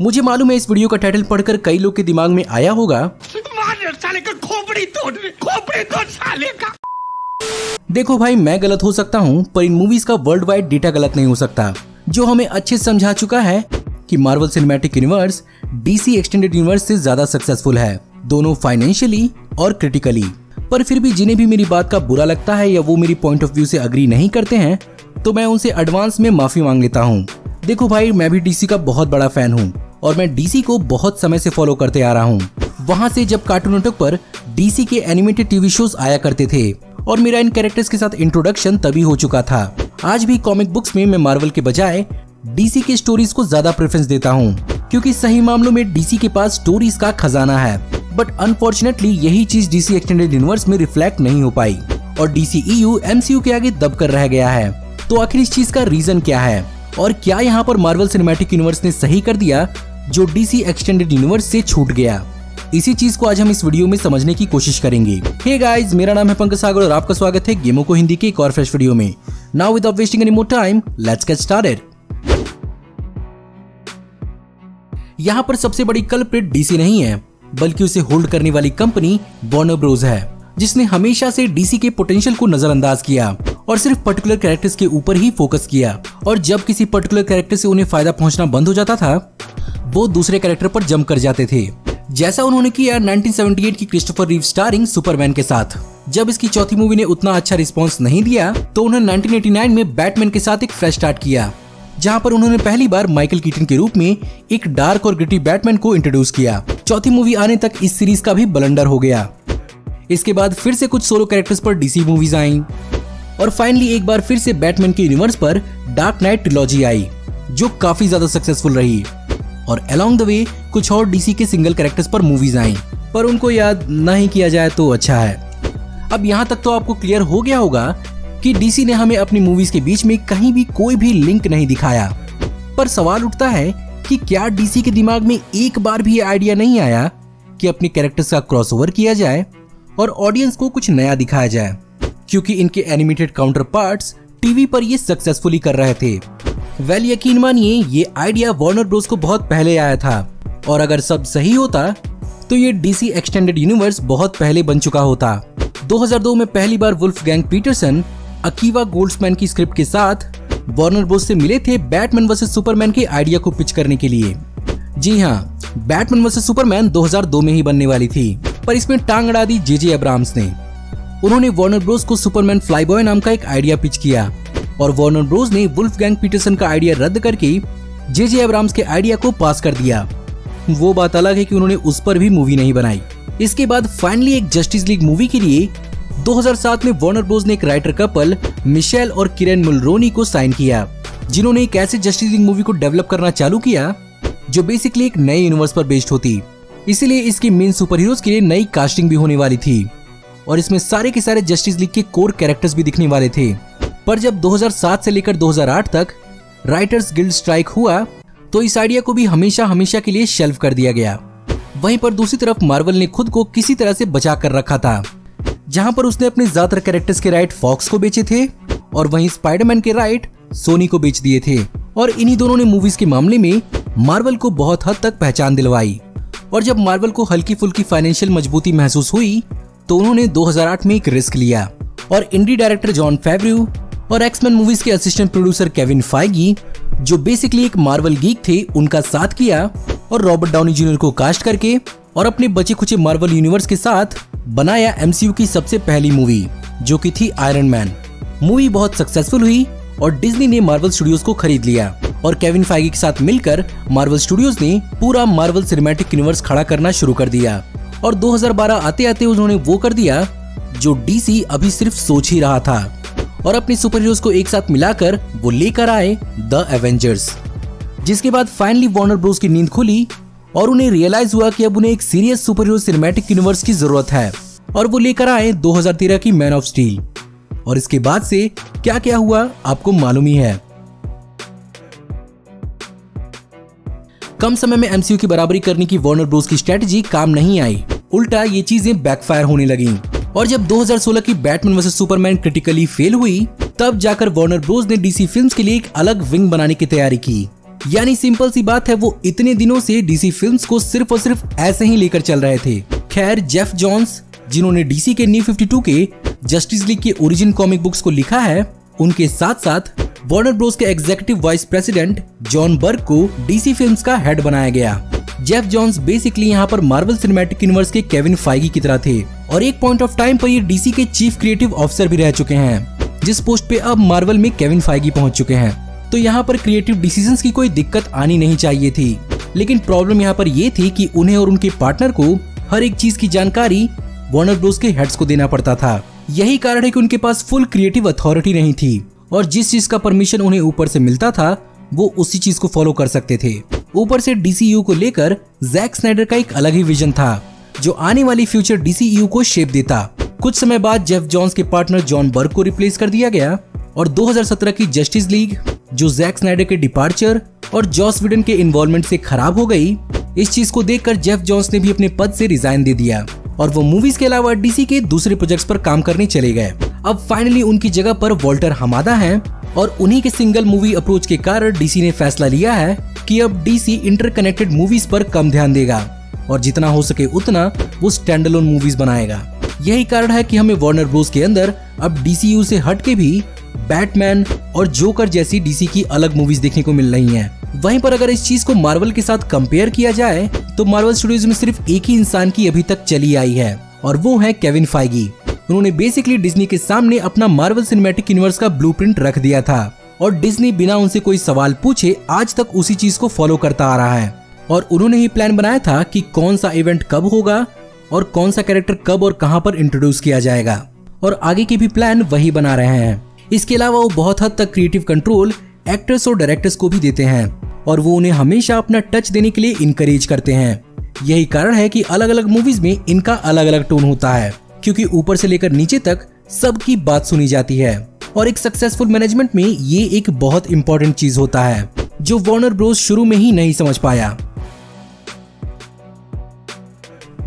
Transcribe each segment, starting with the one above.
मुझे मालूम है इस वीडियो का टाइटल पढ़कर कई लोग के दिमाग में आया होगा, साले का खोपड़ी तोड़ साले का। देखो भाई, मैं गलत हो सकता हूँ पर इन मूवीज का वर्ल्ड वाइड डेटा गलत नहीं हो सकता, जो हमें अच्छे से समझा चुका है कि Marvel cinematic universe DC extended universe से ज्यादा सक्सेसफुल है, दोनों फाइनेंशियली और क्रिटिकली। पर फिर भी जिन्हें भी मेरी बात का बुरा लगता है या वो मेरी पॉइंट ऑफ व्यू से अग्री नहीं करते हैं, तो मैं उनसे एडवांस में माफी मांग लेता हूँ। देखो भाई, मैं भी डीसी का बहुत बड़ा फैन हूँ और मैं डीसी को बहुत समय से फॉलो करते आ रहा हूँ। वहाँ से जब कार्टून नेटवर्क पर डीसी के एनिमेटेड टीवी शोज आया करते थे और मेरा इन कैरेक्टर्स के साथ इंट्रोडक्शन तभी हो चुका था। आज भी कॉमिक बुक्स में मैं मार्वल के बजाय डीसी के स्टोरीज को ज्यादा प्रेफरेंस देता हूँ, क्योंकि सही मामलों में डीसी के पास स्टोरीज का खजाना है। बट अनफॉर्चुनेटली यही चीज डीसी एक्सटेंडेड यूनिवर्स में रिफ्लेक्ट नहीं हो पाई और डीसीईयू एमसीयू के आगे दबकर रह गया है। तो आखिर इस चीज का रीजन क्या है और क्या यहाँ पर मार्वल सिनेमैटिक यूनिवर्स ने सही कर दिया जो डीसी एक्सटेंडेड यूनिवर्स से छूट गया? इसी चीज को आज हम इस वीडियो में समझने की कोशिश करेंगे। हे गाइस, मेरा नाम है पंकज सागर और आपका स्वागत है गेमों को हिंदी के एक और फ्रेश वीडियो में। Now without wasting any more time, let's get started. यहाँ पर सबसे बड़ी कल्प्रिट डीसी नहीं है, बल्कि उसे होल्ड करने वाली कंपनी वार्नर ब्रोस है, जिसने हमेशा से डीसी के पोटेंशियल को नजरअंदाज किया और सिर्फ पर्टिकुलर कैरेक्टर्स के ऊपर ही फोकस किया। और जब किसी पर्टिकुलर कैरेक्टर से उन्हें फायदा पहुंचना बंद हो जाता था, वो दूसरे कैरेक्टर पर जंप कर जाते थे, जैसा उन्होंने किया 1978 की क्रिस्टोफर रीव स्टारिंग सुपरमैन के साथ। जब इसकी चौथी मूवी ने उतना अच्छा रिस्पॉन्स नहीं दिया, तो उन्होंने 1989 में बैटमैन के साथ एक फ्रेश स्टार्ट किया, जहां पर उन्होंने पहली बार माइकल कीटन के रूप में एक डार्क और ग्रिटी बैटमैन को इंट्रोड्यूस किया। चौथी मूवी आने तक इस सीरीज का भी ब्लंडर हो गया। इसके बाद फिर से कुछ सोलो कैरेक्टर्स पर डीसी मूवीज आईं और फाइनली एक बार फिर से बैटमैन के यूनिवर्स पर डार्क नाइट ट्रिलॉजी आई, जो काफी ज्यादा सक्सेसफुल रही। और अलोंग द वे कुछ और डीसी के सिंगल कैरेक्टर्स पर मूवीज आईं, पर उनको याद नहीं किया जाए तो अच्छा है। अब यहाँ तक तो आपको क्लियर हो गया होगा कि डीसी ने हमें अपनी मूवीज के बीच में कहीं भी कोई भी लिंक नहीं दिखाया। पर सवाल उठता है कि क्या डीसी के दिमाग में एक बार भी ये आइडिया नहीं आया कि अपने कैरेक्टर्स का क्रॉसओवर किया जाए और ऑडियंस को कुछ नया दिखाया जाए, क्योंकि इनके एनिमेटेड काउंटर पार्ट्स टीवी पर ये सक्सेसफुली कर रहे थे। वेल, यकीन मानिए ये आइडिया वार्नर ब्रोस को बहुत पहले आया था और अगर सब सही होता तो ये डीसी एक्सटेंडेड यूनिवर्स बहुत पहले बन चुका होता। 2002 में पहली बार वुल्फगैंग पीटरसन अकीवा गोल्ड्समैन की स्क्रिप्ट के साथ वार्नर ब्रोस से मिले थे बैटमैन वर्सेस सुपरमैन के आइडिया को पिच करने के लिए। जी हाँ, बैटमैन वर्सेस सुपरमैन 2002 में ही बनने वाली थी, पर इसमें टांग अड़ा दी जे अब्राहम्स ने। उन्होंने वार्नर ब्रोस को सुपरमैन फ्लाईबॉय नाम का एक आइडिया पिच किया और वार्नर ब्रोस ने वुल्फगैंग पीटरसन का आइडिया रद्द करके जे अब्राहम्स के आइडिया को पास कर दिया। वो बात अलग है कि उन्होंने उस पर भी मूवी नहीं बनाई। इसके बाद फाइनली एक जस्टिस लीग मूवी के लिए 2007 में वार्नर ब्रोस ने एक राइटर कपल मिशेल और किरेन मुलरोनी को साइन किया, जिन्होंने एक ऐसे जस्टिस लीग मूवी को डेवलप करना चालू किया जो बेसिकली एक नए यूनिवर्स पर बेस्ड होती। इसीलिए इसकी मेन सुपर हीरोज के लिए नई कास्टिंग भी होने वाली थी और इसमें सारे के सारे जस्टिस लीग के कोर कैरेक्टर्स भी दिखने वाले थे। पर जब 2007 से लेकर 2008 तक राइटर्स गिल्ड स्ट्राइक हुआ, तो इस आइडिया को भी हमेशा के लिए शेल्फ कर दिया गया। वहीं पर दूसरी तरफ मार्वल ने खुद को किसी तरह से बचा कर रखा था, जहां पर उसने अपने ज्यादातर कैरेक्टर्स के राइट फॉक्स को बेचे थे और वहीं स्पाइडरमैन के राइट सोनी को बेच दिए थे। और इन्हीं दोनों ने मूवीज के मामले में मार्वल को बहुत हद तक पहचान दिलवाई। और जब मार्वल को हल्की फुल्की फाइनेंशियल मजबूती महसूस हुई, तो उन्होंने 2008 में एक रिस्क लिया और इंडी डायरेक्टर जॉन फेवरू और एक्समैन मूवीज के असिस्टेंट प्रोड्यूसर केविन फाइगी, जो बेसिकली एक मार्वल गीक थे, उनका साथ किया और रॉबर्ट डाउनी जूनियर को कास्ट करके और अपने बचे खुचे मार्वल यूनिवर्स के साथ बनाया एमसीयू की सबसे पहली मूवी, जो की थी आयरन मैन। मूवी बहुत सक्सेसफुल हुई और डिज्नी ने मार्वल स्टूडियोज को खरीद लिया और केविन फाइगी के साथ मिलकर मार्वल स्टूडियोज ने पूरा मार्वल सिनेमैटिक यूनिवर्स खड़ा करना शुरू कर दिया। और 2012 आते आते उन्होंने वो कर दिया जो डीसी अभी सिर्फ सोच ही रहा था, और अपने सुपर हीरोज को एक साथ मिलाकर वो लेकर आए द एवेंजर्स। जिसके बाद फाइनली वार्नर ब्रोस की नींद खुली और उन्हें रियलाइज हुआ कि अब उन्हें एक serious super hero cinematic universe की जरूरत है, और वो लेकर आए 2013 की मैन ऑफ स्टील। और इसके बाद से क्या क्या हुआ आपको मालूम ही है। कम समय में एमसीयू की बराबरी करने की वार्नर ब्रोस की स्ट्रेटजी काम नहीं आई, उल्टा ये चीजें बैकफायर होने लगी। और जब 2016 की Batman versus Superman critically fail हुई, तब जाकर वार्नर ब्रोस ने डीसी फिल्म्स के लिए एक अलग विंग बनाने की तैयारी की, यानी सिंपल सी बात है, वो इतने दिनों से डीसी फिल्म्स को सिर्फ और सिर्फ ऐसे ही लेकर चल रहे थे। खैर, जेफ जॉन्स जिन्होंने डीसी के न्यू 52 के जस्टिस लीग के ओरिजिन कॉमिक बुक्स को लिखा है, उनके साथ साथ वार्नर ब्रोस के एग्जीक्यूटिव वाइस प्रेसिडेंट जॉन बर्ग को डीसी फिल्म्स का हेड बनाया गया। जेफ जॉन्स बेसिकली यहाँ पर मार्वल सिनेमैटिक यूनिवर्स के केविन फाइगी की तरह थे और एक पॉइंट ऑफ टाइम पर ये डीसी के चीफ क्रिएटिव ऑफिसर भी रह चुके हैं, जिस पोस्ट पे अब मार्वल में केविन फाइगी पहुंच चुके हैं। तो यहाँ पर क्रिएटिव डिसीजंस की कोई दिक्कत आनी नहीं चाहिए थी, लेकिन प्रॉब्लम यहाँ पर ये थी कि उन्हें और उनके पार्टनर को हर एक चीज की जानकारी वार्नर ब्रोस के हेड्स को देना पड़ता था। यही कारण है कि उनके पास फुल क्रिएटिव अथॉरिटी नहीं थी और जिस चीज का परमिशन उन्हें ऊपर से मिलता था वो उसी चीज को फॉलो कर सकते थे। ऊपर से डीसीयू को लेकर जैक स्नाइडर का एक अलग ही विजन था जो आने वाली फ्यूचर डीसीयू को शेप देता। कुछ समय बाद जेफ जॉन्स के पार्टनर जॉन बर्ग को रिप्लेस कर दिया गया और 2017 की जस्टिस लीग जो जैक स्नाइडर के डिपार्चर और जॉस व्हीडन के इन्वॉल्वमेंट से खराब हो गई, इस चीज को देखकर जेफ जॉन्स ने भी अपने पद से रिजाइन दे दिया और वो मूवीज के अलावा डीसी के दूसरे प्रोजेक्ट्स पर काम करने चले गए। अब फाइनली उनकी जगह पर वॉल्टर हमादा हैं और उन्हीं के सिंगल मूवी अप्रोच के कारण डीसी ने फैसला लिया है कि अब डीसी इंटरकनेक्टेड मूवीज पर कम ध्यान देगा और जितना हो सके उतना वो स्टैंडअलोन मूवीज बनाएगा। यही कारण है कि हमें वार्नर ब्रोस के अंदर अब डीसीयू से हटके भी बैटमैन और जोकर जैसी डीसी की अलग मूवीज देखने को मिल रही हैं। वहीं पर अगर इस चीज को मार्वल के साथ कंपेयर किया जाए तो मार्वल स्टूडियोज में सिर्फ एक ही इंसान की अभी तक चली आई है और वो है केविन फाइगी। उन्होंने बेसिकली डिज्नी के सामने अपना मार्वल सिनेमैटिक यूनिवर्स का ब्लूप्रिंट रख दिया था और डिज्नी बिना उनसे कोई सवाल पूछे आज तक उसी चीज को फॉलो करता आ रहा है और उन्होंने ही प्लान बनाया था कि कौन सा इवेंट कब होगा और कौन सा कैरेक्टर कब और कहां पर इंट्रोड्यूस किया जाएगा और आगे के भी प्लान वही बना रहे हैं। इसके अलावा वो बहुत हद तक क्रिएटिव कंट्रोल एक्टर्स और डायरेक्टर्स को भी देते हैं और वो उन्हें हमेशा अपना टच देने के लिए इनकरेज करते हैं। यही कारण है कि अलग अलग मूवीज में इनका अलग अलग टोन होता है क्योंकि ऊपर से लेकर नीचे तक सबकी बात सुनी जाती है और एक सक्सेसफुल मैनेजमेंट में ये एक बहुत इंपॉर्टेंट चीज होता है जो वार्नर ब्रोस शुरू में ही नहीं समझ पाया।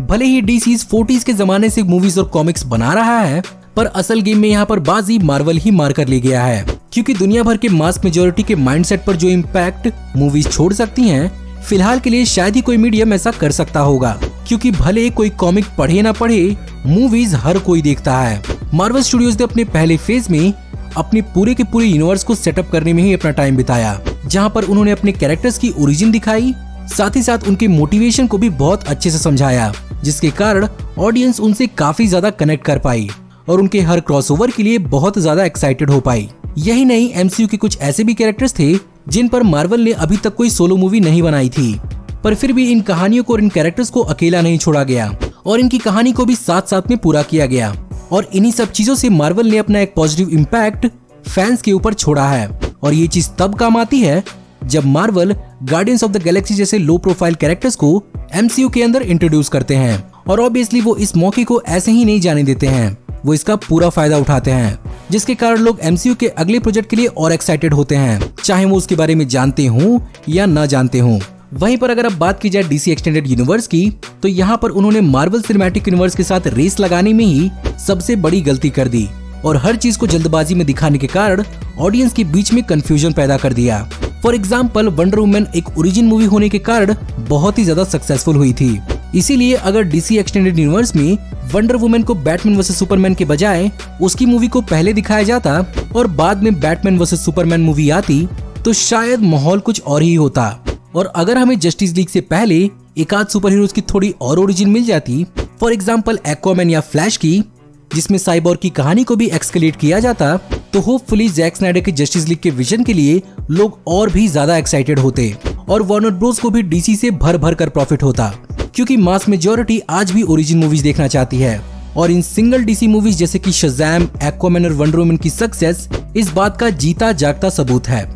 भले ही डीसी 40s के जमाने से मूवीज और कॉमिक्स बना रहा है पर असल गेम में यहाँ पर बाजी मार्वल ही मार कर ले गया है क्योंकि दुनिया भर के मास मेजोरिटी के माइंडसेट पर जो इम्पैक्ट मूवीज छोड़ सकती हैं, फिलहाल के लिए शायद ही कोई मीडियम ऐसा कर सकता होगा क्योंकि भले कोई कॉमिक पढ़े ना पढ़े मूवीज हर कोई देखता है। मार्वल स्टूडियोज ने अपने पहले फेज में अपने पूरे के पूरे यूनिवर्स को सेटअप करने में ही अपना टाइम बिताया, जहां पर उन्होंने अपने कैरेक्टर्स की ओरिजिन दिखाई, साथ ही साथ उनके मोटिवेशन को भी बहुत अच्छे से समझाया, जिसके कारण ऑडियंस उनसे काफी ज्यादा कनेक्ट कर पाई और उनके हर क्रॉसओवर के लिए बहुत ज्यादा एक्साइटेड हो पाई। यही नहीं, एमसीयू के कुछ ऐसे भी कैरेक्टर्स थे जिन पर मार्वल ने अभी तक कोई सोलो मूवी नहीं बनाई थी, पर फिर भी इन कहानियों को और इन कैरेक्टर्स को अकेला नहीं छोड़ा गया और इनकी कहानी को भी साथ साथ में पूरा किया गया और इन्हीं सब चीजों से मार्वल ने अपना एक पॉजिटिव इम्पैक्ट फैंस के ऊपर छोड़ा है और ये चीज तब काम आती है जब Marvel guardians of the Galaxy जैसे लो प्रोफाइल कैरेक्टर्स को एमसीयू के अंदर इंट्रोड्यूस करते हैं और ऑब्वियसली वो इस मौके को ऐसे ही नहीं जाने देते हैं, वो इसका पूरा फायदा उठाते हैं, जिसके कारण लोग एमसीयू के अगले प्रोजेक्ट के लिए और एक्साइटेड होते हैं, चाहे वो उसके बारे में जानते हों या न जानते हों। वहीं पर अगर अब बात की जाए डीसी एक्सटेंडेड यूनिवर्स की तो यहाँ पर उन्होंने मार्वल सिनेमैटिक यूनिवर्स के साथ रेस लगाने में ही सबसे बड़ी गलती कर दी और हर चीज को जल्दबाजी में दिखाने के कारण ऑडियंस के बीच में कंफ्यूजन पैदा कर दिया। फॉर एग्जाम्पल, वंडर वुमन एक ओरिजिन मूवी होने के कारण बहुत ही ज्यादा सक्सेसफुल हुई थी, इसीलिए अगर डीसी एक्सटेंडेड यूनिवर्स में वंडर वुमन को बैटमैन वर्सेस सुपरमैन के बजाय उसकी मूवी को पहले दिखाया जाता और बाद में बैटमैन वर्सेस सुपरमैन मूवी आती तो शायद माहौल कुछ और ही होता। और अगर हमें जस्टिस लीग से पहले एक आध सुपर हीरोज की थोड़ी और ओरिजिन मिल जाती, फॉर एग्जाम्पल एक्वामैन या फ्लैश की, जिसमें साइबोर्ग की कहानी को भी एक्सकेलेट किया जाता, तो होपफुली जैक स्नाइडर के जस्टिस लीग के विजन के लिए लोग और भी ज्यादा एक्साइटेड होते और वार्नर ब्रोस को भी डीसी से भर भर कर प्रॉफिट होता क्योंकि मास मेजॉरिटी आज भी ओरिजिन मूवीज देखना चाहती है और इन सिंगल डीसी मूवीज जैसे कि शज़ैम, एक्वामैन और वंडर वुमन की सक्सेस इस बात का जीता जागता सबूत है।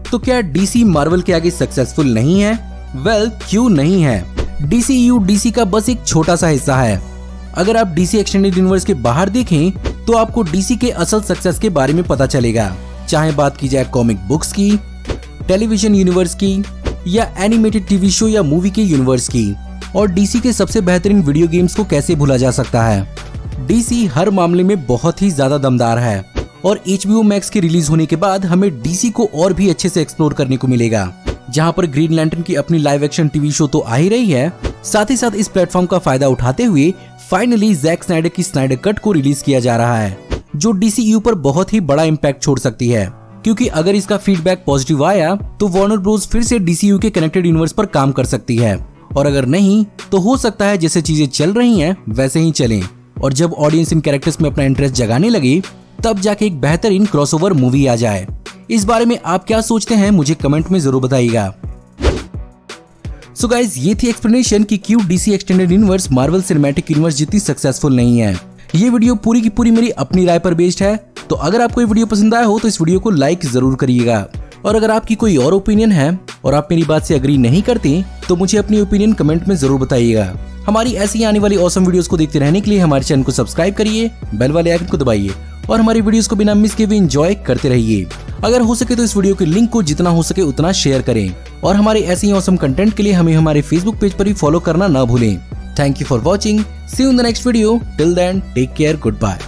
तो क्या डीसी मार्वल के आगे सक्सेसफुल नहीं है? वेल, क्यों नहीं है? डीसीयू डीसी का बस एक छोटा सा हिस्सा है। अगर आप डीसी एक्सटेंडेड यूनिवर्स के बाहर देखें तो आपको डीसी के असल सक्सेस के बारे में पता चलेगा, चाहे बात की जाए कॉमिक बुक्स की, टेलीविजन यूनिवर्स की या एनिमेटेड टीवी शो या मूवी के यूनिवर्स की। और डीसी के सबसे बेहतरीन वीडियो गेम्स को कैसे भूला जा सकता है। डीसी हर मामले में बहुत ही ज्यादा दमदार है और HBO Max के रिलीज होने के बाद हमें DC को और भी अच्छे से एक्सप्लोर करने को मिलेगा। जहां पर ग्रीन लैंटर्न की अपनी लाइव एक्शन टीवी शो तो आ ही रही है, साथ ही साथ इस प्लेटफॉर्म का फायदा उठाते हुए फाइनली जैक स्नाइडर की स्नाइडर कट को रिलीज किया जा रहा है, जो DCU पर बहुत ही बड़ा इम्पैक्ट छोड़ सकती है। क्योंकि अगर इसका फीडबैक पॉजिटिव आया तो वार्नर ब्रोस फिर से DCU के कनेक्टेड यूनिवर्स पर काम कर सकती है, और अगर नहीं तो हो सकता है जैसे चीजें चल रही हैं वैसे ही चलें, और जब ऑडियंस इन कैरेक्टर्स में अपना इंटरेस्ट जगाने लगे तब जाके एक बेहतरीन क्रॉसओवर मूवी आ जाए। इस बारे में आप क्या सोचते हैं मुझे कमेंट में जरूर बताइएगा। सो गाइस, ये थी एक्सप्लेनेशन कि क्यों DC extended universe Marvel cinematic universe जितनी सक्सेसफुल नहीं है। ये वीडियो पूरी की पूरी मेरी अपनी राय पर बेस्ड है, तो अगर आपको ये वीडियो पसंद आया हो तो इस वीडियो को लाइक जरूर करिएगा। और अगर आपकी कोई और ओपिनियन है और आप मेरी बात से एग्री नहीं करते तो मुझे अपनी ओपिनियन कमेंट में जरूर बताइएगा। हमारी ऐसी आने वाली ऑसम वीडियोस को देखते रहने के लिए हमारे चैनल को सब्सक्राइब करिए, बेल वाले आइकन को दबाइए और हमारी वीडियोस को बिना मिस किए हुए एंजॉय करते रहिए। अगर हो सके तो इस वीडियो के लिंक को जितना हो सके उतना शेयर करें, और हमारे ऐसे ही ऑसम कंटेंट के लिए हमें हमारे फेसबुक पेज पर भी फॉलो करना ना भूलें। Thank you for watching, see you in the next video, till then take care, good bye.